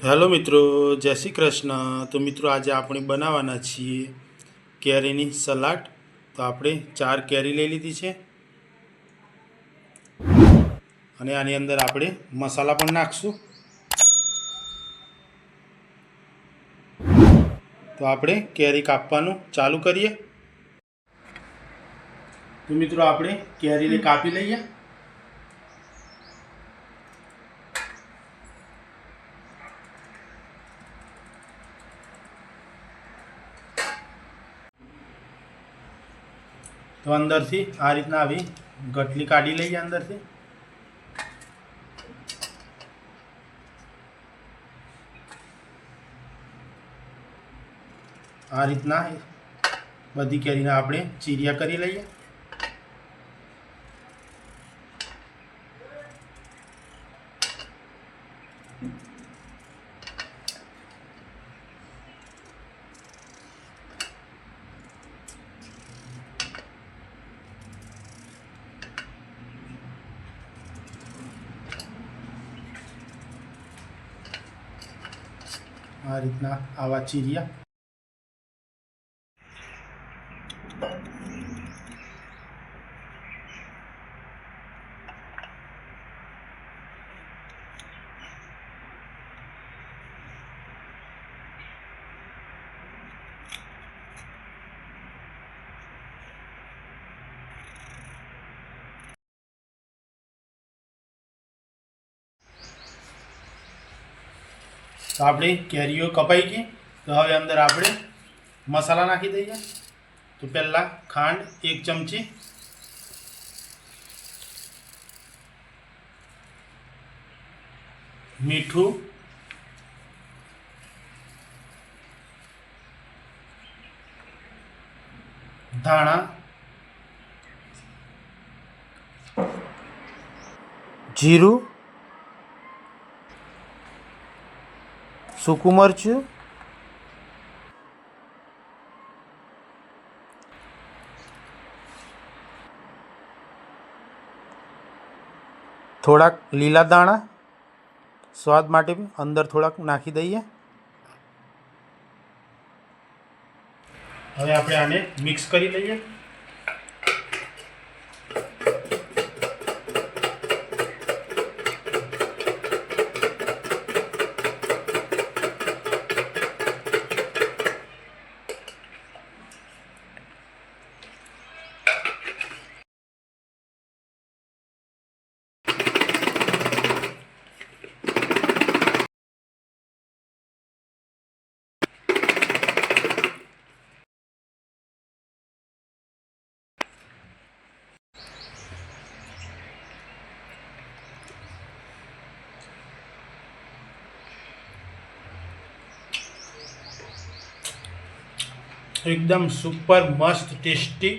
Hello મિત્રો, જય શ્રી કૃષ્ણ। તો મિત્રો આજે આપણે બનાવવાના છીએ કેરીની સલાડ। તો આપણે 4 કેરી લઈ લીધી છે અને આની અંદર આપણે મસાલા પણ નાખશું। તો આપણે કેરી કાપવાનું ચાલુ કરીએ। તો મિત્રો આપણે કેરીને કાપી લઈએ। તો અંદરથી આ રીતના આવી ગટલી કાઢી લઈએ અંદરથી। આ રીતના બધી કેરીના આપણે ચીરિયા કરી લઈએ। આ રીતના આવા ચીરિયા। તો આપણી કેરીઓ કપાઈ ગઈ। તો હવે અંદર આપણે મસાલા નાખી દઈએ। તો પહેલાં ખાંડ 1 ચમચી, મીઠું, ધાણા, જીરું, સૂકું મરચું, થોડાક લીલા દાણા સ્વાદ માટે અંદર થોડાક નાખી દઈએ। હવે આપણે આને મિક્સ કરી લઈએ। एकदम सुपर मस्त टेस्टी।